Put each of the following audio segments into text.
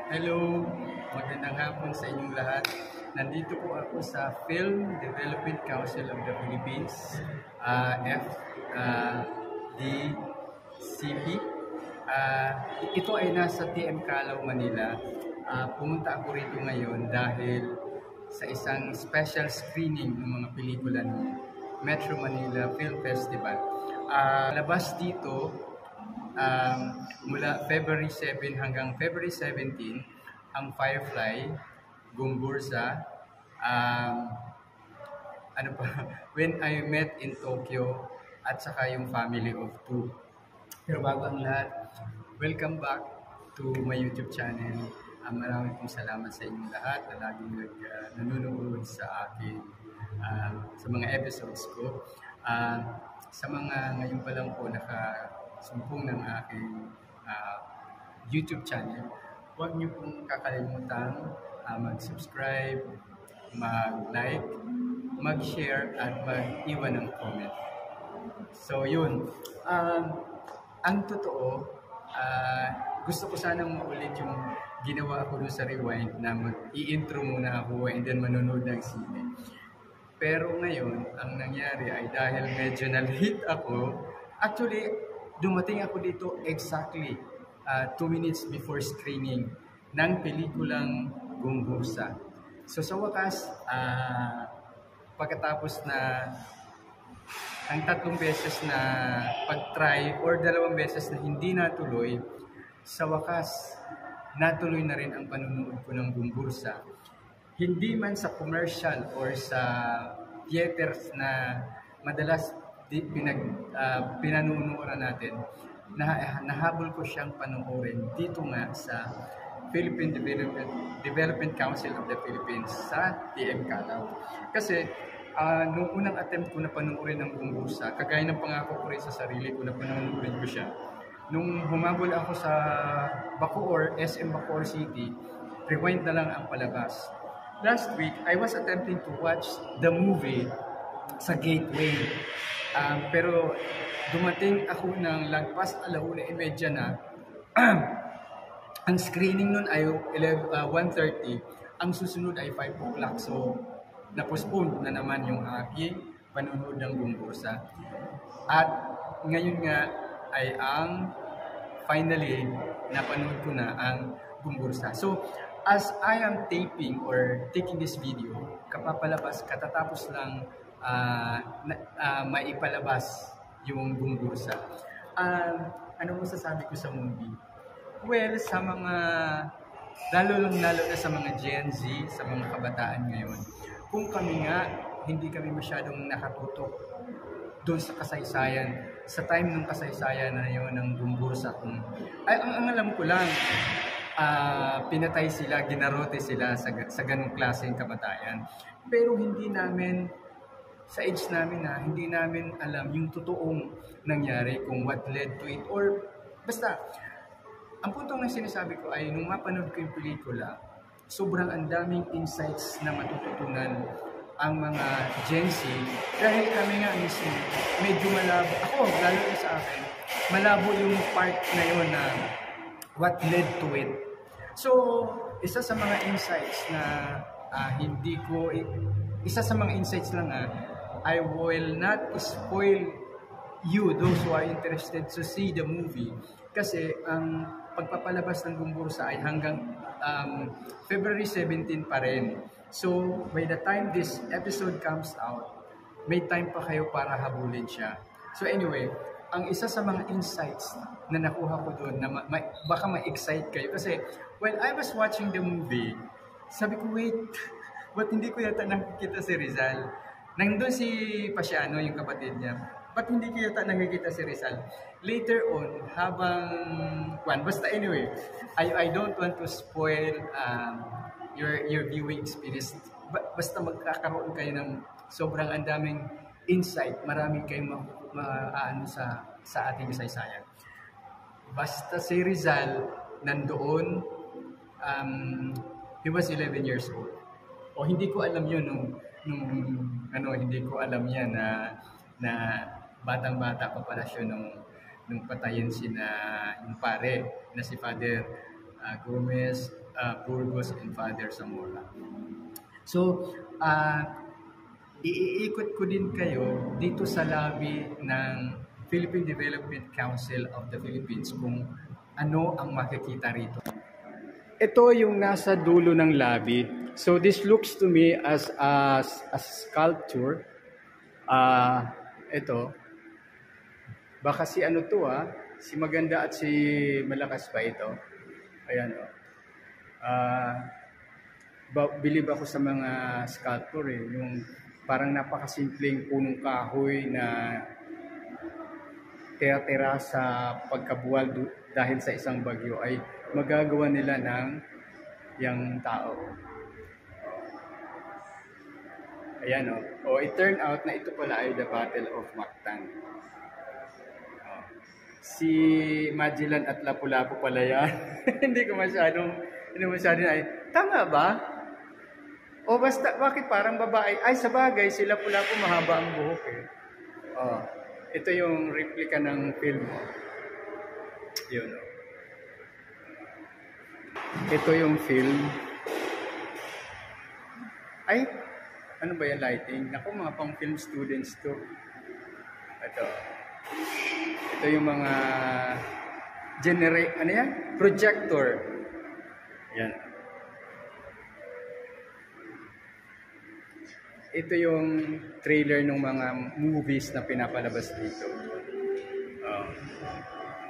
Hello, magandang hapon sa inyong lahat. Nandito po ako sa Film Development Council of the Philippines, FDCP. Ito ay nasa TM Calaw, Manila. Pumunta ako rito ngayon dahil sa isang special screening ng mga pelikula ng Metro Manila Film Festival. Labas dito mula February 7 hanggang February 17 ang Firefly, Gumbursa, ano pa, When I Met in Tokyo, at saka yung Family of Two. Pero bago ang lahat, welcome back to my YouTube channel. Maraming pong salamat sa inyong lahat na laging nanonood sa akin sa mga episodes ko. Sa mga ngayon pa lang po nakasumpong ng aking YouTube channel, huwag niyo pong kakalimutan mag-subscribe, mag-like, mag-share, at mag-iwan ng comment. So yun, ang totoo, gusto ko sanang maulit yung ginawa ko doon sa Rewind na mag-i-intro muna ako and then manonood ng sine. Pero ngayon, ang nangyari ay dahil medyo na-late ako, actually, dumating ako dito exactly 2 minutes before screening ng pelikulang Gumbursa. So sa wakas, pagkatapos na ang 3 beses na pag-try or 2 beses na hindi natuloy, sa wakas, natuloy na rin ang panunood ko ng Gumbursa. Hindi man sa commercial or sa theaters na madalas pinanunuoran natin, nahabol ko siyang panoorin dito nga sa Philippine Development Council of the Philippines sa TM Calaw. Kasi nung unang attempt ko na panoorin ng Gumbursa, kagaya ng pangako ko rin sa sarili ko na panoorin ko siya, nung humabol ako sa Bacoor, SM Bacoor City, Rewind na lang ang palabas. Last week, I was attempting to watch the movie sa Gateway. Pero dumating ako ng lagpas 1:30 na. Ang screening nun ay 1:30. Ang susunod ay 5 o'clock. So, na-postpone na naman yung aking panunood ng Gumbursa. At ngayon nga ay finally napanood ko na ang Gumbursa. So, as I am taping or taking this video, katatapos lang maipalabas yung Gumbursa. Ano masasabi ko sa movie? Well, sa mga, lalo na sa mga Gen Z, sa mga kabataan ngayon, kung kami nga, hindi kami masyadong nakatutok doon sa kasaysayan, sa time ng kasaysayan na yun ng Gumbursa. Ang alam ko lang, pinatay sila, ginarote sila sa ganung klaseng kamatayan. Pero hindi namin, sa age namin hindi namin alam yung totoong nangyari, kung what led to it, or basta, ang puntong na sinasabi ko ay nung mapanood ko yung pelikula, sobrang ang daming insights na matututunan ang mga Gen Z dahil kami nga mismo medyo malabo. Ako, lalo na sa akin, malabo yung part na yun na what led to it. So, isa sa mga insights na isa sa mga insights lang I will not spoil you, those who are interested to see the movie. Kasi ang pagpapalabas ng Gumbursa ay hanggang February 17 pa rin. So, by the time this episode comes out, may time pa kayo para habulin siya. So anyway, ang isa sa mga insights na nakuha ko doon, na baka ma-excite kayo. Kasi when I was watching the movie, sabi ko, wait, ba't hindi ko yata nakikita si Rizal? Nandun si Pasiano, yung kapatid niya. Ba't hindi ko yata nakikita si Rizal? Later on, basta anyway, I don't want to spoil your viewing experience. Basta magkakaroon kayo ng sobrang andaming insight, maraming kayong maano sa ating kasaysayan. Basta si Rizal nandoon, he was 11 years old. O hindi ko alam yun hindi ko alam yan na batang-bata pa pala siya nung patayin yung pare na si Father Gomez, Burgos, and Father Zamora. So, iikot ko din kayo dito sa lobby ng Philippine Development Council of the Philippines kung ano ang makikita rito. Ito yung nasa dulo ng lobby. So this looks to me as a sculpture. Ito. Baka si ano to si Maganda at si Malakas pa ito. Ayan o. Believe ako sa mga sculpture yung parang napakasimpleng punong kahoy na tira-tira sa pagkabuwal dahil sa isang bagyo ay magagawa nila ng yung tao. Ayan o. It turned out na ito pala ay the Battle of Mactan. Si Magellan at Lapu-Lapu pala yan. Hindi masyado ay, tama ba? O basta, bakit parang babae? Ay, sa bagay, si Lapu-Lapu mahaba ang buhok ito yung replica ng film. Yun Ito yung film. Ay, ano ba yung lighting? Naku, mga pang film students to. Ito yung mga projector. Yan. Ito yung trailer ng mga movies na pinapalabas dito.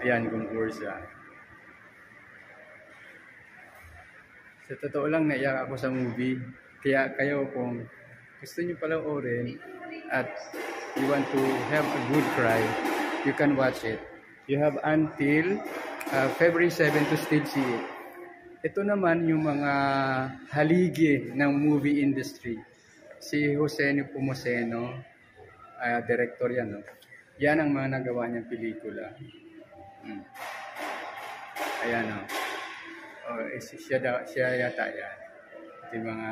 Ayan, Gongurza. Sa totoo lang, naiyak ako sa movie. Kaya kayo kung gusto nyo panoorin at you want to have a good cry, you can watch it. You have until February 7 to still see it. Ito naman yung mga haligi ng movie industry. Si Jose Nepomuceno, director yan. Yan ang mga nagawa niyang pelikula. Ayan siya yata yan. Ito yung mga...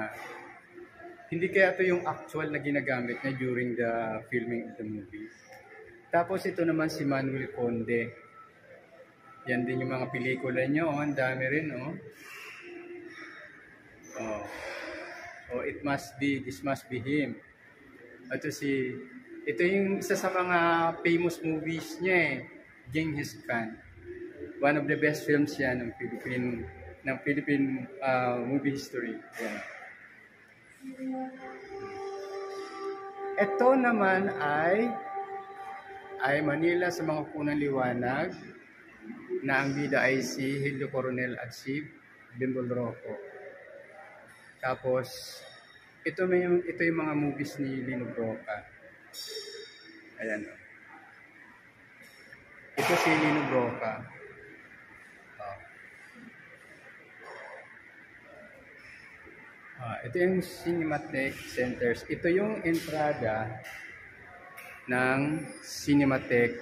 Hindi kaya ito yung actual na ginagamit niya during the filming of the movie. Tapos ito naman si Manuel Conde. Yan din yung mga pelikula niya. Ang dami rin. This must be him. Ito yung isa sa mga famous movies niya Genghis Khan. One of the best films yan ng Philippine movie history. Yan. Ito naman ay Manila sa mga punang liwanag na ang bida ay si Hildo Coronel at si Bimbol Rocco. Tapos ito yung mga movies ni Lino Broca. Ayan Ito si Lino Broca. Ito yung Cinematheque Centers. Ito yung entrada ng Cinematheque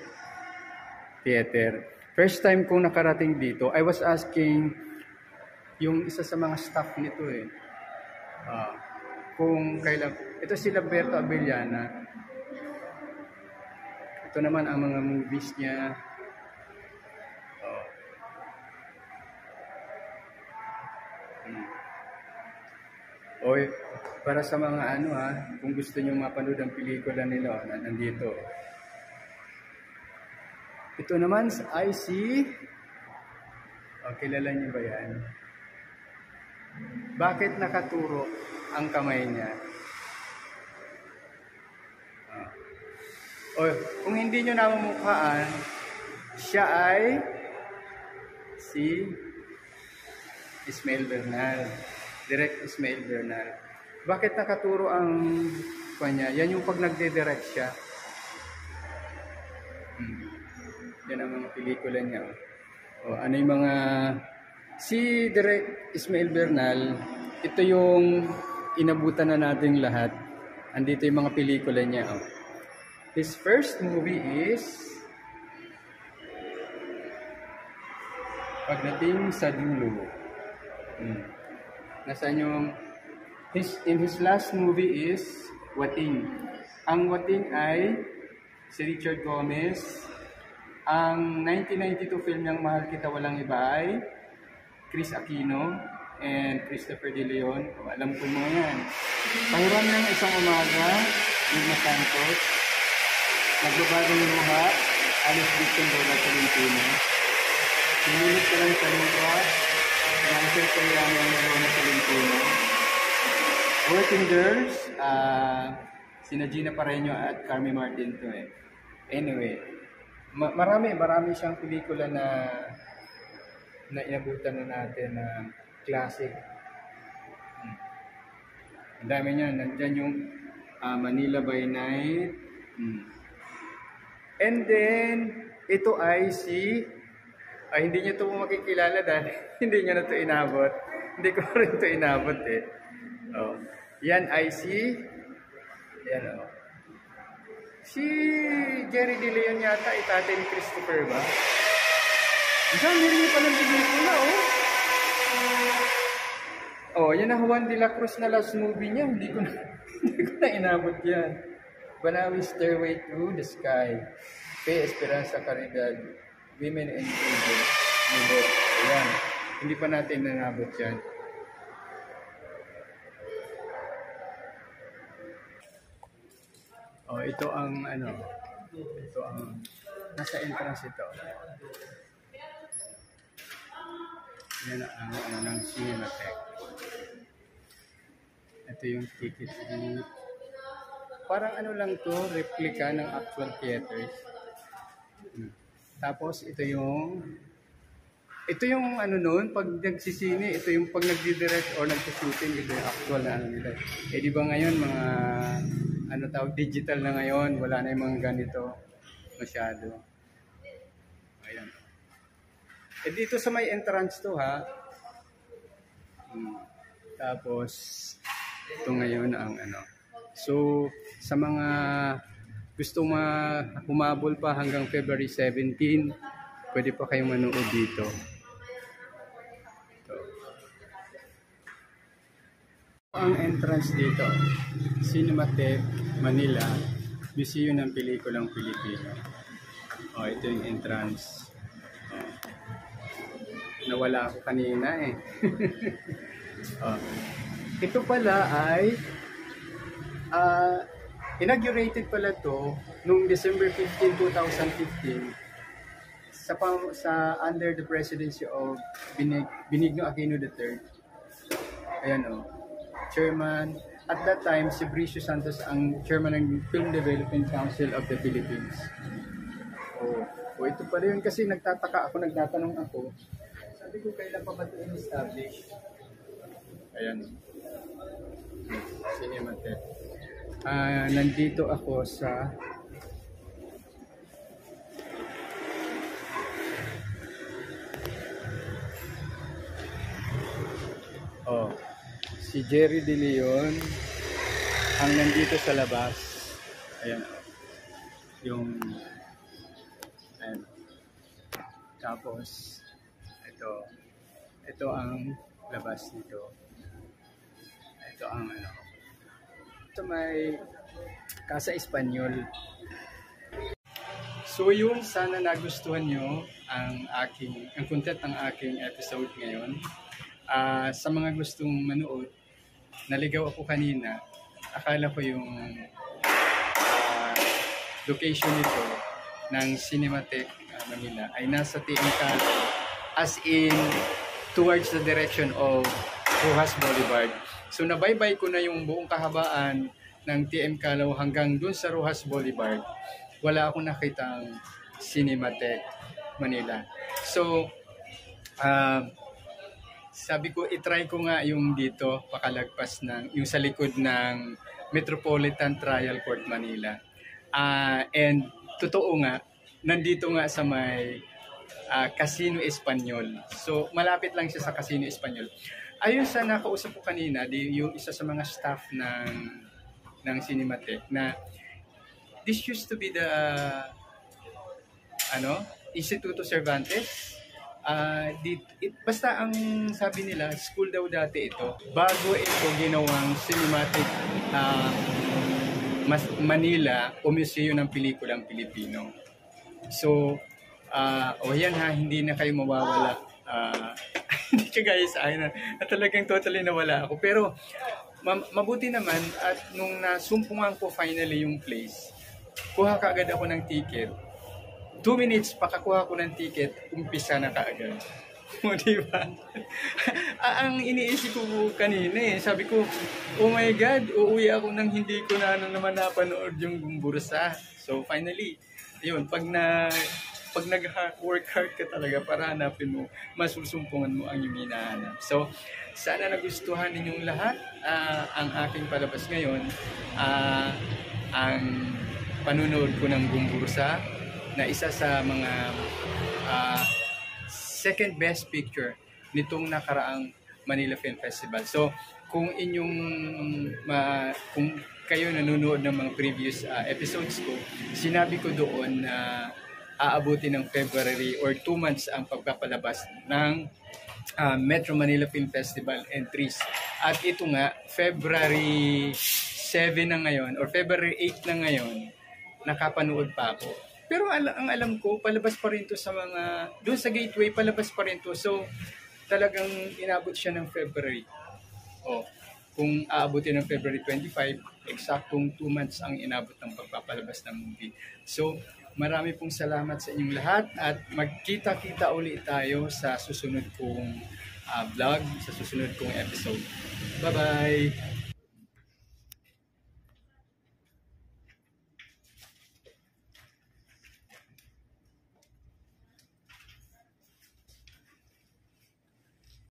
Theater. First time kong nakarating dito, I was asking yung isa sa mga staff nito kung kailan. Ito si Lamberto Abellana. Ito naman ang mga movies niya. Para sa mga kung gusto niyo mapanood ang pelikula nila, nandito. Ito naman ay si kilala niyo ba yan? Bakit nakaturo ang kamay niya? Kung hindi niyo namamukhaan, siya ay si Ismael Bernal. Direct Ismael Bernal. Bakit nakaturo ang kanya? Yan yung pag nagde-direct siya. Yan ang mga pelikula niya. Ano yung mga... Si Direct Ismael Bernal, ito yung inabutan na natin lahat. Andito yung mga pelikula niya. His first movie is... Pagdating sa Dulo. Nasaan yung... In his last movie is Wating. Ang Wating ay si Richard Gomez. Ang 1992 film niyang Mahal Kita Walang Iba ay Chris Aquino and Christopher De Leon. Alam ko mga yan. Pahiram ng isang umaga, Lugna Santos. Nagbabagong luha, Alice Dixon Lola Tolentino. Pinilit ka lang sa luha, Nancy Cayano ng Lola Tolentino. Working Girls, sina Gina Pareño at Carmi Martin to eh. Anyway, marami siyang pelikula na inabutan na natin na classic. Ang dami niyan. Nandyan yung Manila by Night. And then, ito ay hindi niyo ito makikilala dahil hindi niyo na ito inabot. Hindi ko rin ito inabot eh. Oh. Yan ay yan o. Si Jerry De Leon yata, itate ni Christopher ba? Isang meron pa ng pelikula, oh. Oh, yan ang Juan de la Cruz na last movie niya. Hindi ko na inabot yan. Banawi Stairway to the Sky. Pe Esperanza Caridad. Women and Children. Ayan. Hindi pa natin nanabot yan. Oh, ito ang nasa entrance ito. Yan ang ng Cinematheque. Ito yung ticket booth. Parang lang to, replica ng actual theaters. Tapos ito yung noon, pag nagsisine, ito yung pag nagdi-direct or nagsushooting, ito yung actual na nila. Eh di ba ngayon mga digital na ngayon, wala na yung mga ganito masyado. Ayan. Eh dito sa may entrance to ha. Tapos ito ngayon ang So sa mga gusto humabol pa hanggang February 17, pwede pa kayong manood dito. Ito. Ang entrance dito, Cinematheque Manila, Museum ng Pelikulang Pilipino. Oh, ito yung entrance. Oh. Nawala ako kanina eh. Oh. Ito pala ay inaugurated pala to noong December 15, 2015 sa under the presidency of Benigno Aquino III. Ayan o. Chairman. At that time, si Bricio Santos ang chairman ng Film Development Council of the Philippines. Oh, ito pa rin kasi nagtatanong ako. Sabi ko, kailan pa ba ito in-establish? Ayan. Cinematheque. Nandito ako sa si Jerry De Leon ang nandito sa labas. Ayan. Ayan. Tapos ito ang labas nito. Ito ang ito may Casa Espanyol. So yun, sana nagustuhan nyo ang content ng aking episode ngayon. Sa mga gustong manood, naligaw ako kanina. Akala ko yung location nito ng Cinematheque Manila ay nasa TM Calo, as in towards the direction of Rojas Boulevard. So nabaybay ko na yung buong kahabaan ng TM Calo hanggang dun sa Rojas Boulevard. Wala akong nakitang Cinematheque Manila. So sabi ko, itry ko nga yung dito, pakalagpas yung sa likod ng Metropolitan Trial Court Manila. And totoo nga, nandito nga sa may Casino Espanyol. So malapit lang siya sa Casino Espanyol. Ayun sa nakausap ko kanina, yung isa sa mga staff ng Cinematheque na this used to be the Instituto Cervantes. Basta ang sabi nila, school daw dati ito. Bago ito ginawang Cinematheque Manila o Museum ng Pelikulang Pilipino. So, yan ha, hindi na kayo mawawala. Hindi kagaya sa akin na talagang totally nawala ako. Pero mabuti naman at nung nasumpungan ko finally yung place, kuha kaagad ako ng ticket. 2 minutes pakakuha ko ng ticket, umpisa na kaagad. O, diba? Ang iniisip ko kanina sabi ko, oh my God, uuwi ako nang hindi ko na naman napanood yung Gumbursa. So finally, yun, pag nag-work hard ka talaga para hanapin mo, masusumpungan mo ang iyong hinahanap. So, sana nagustuhan ninyong lahat ang aking palabas ngayon. Ang panunood ko ng Gumbursa na isa sa mga second best picture nitong nakaraang Manila Film Festival. So, kung kung kayo nanonood ng mga previous episodes ko, sinabi ko doon na aabuti ng February or 2 months ang pagpapalabas ng Metro Manila Film Festival entries. At ito nga, February 7 na ngayon or February 8 na ngayon, nakapanood pa ako. Pero ang alam ko, palabas pa rin to sa mga, doon sa gateway, palabas pa rin to. So, talagang inabot siya ng February. Kung aabutin ng February 25, eksaktong 2 months ang inabot ng pagpapalabas ng movie. So, marami pong salamat sa inyong lahat at magkita-kita ulit tayo sa susunod kong vlog, sa susunod kong episode. Bye-bye!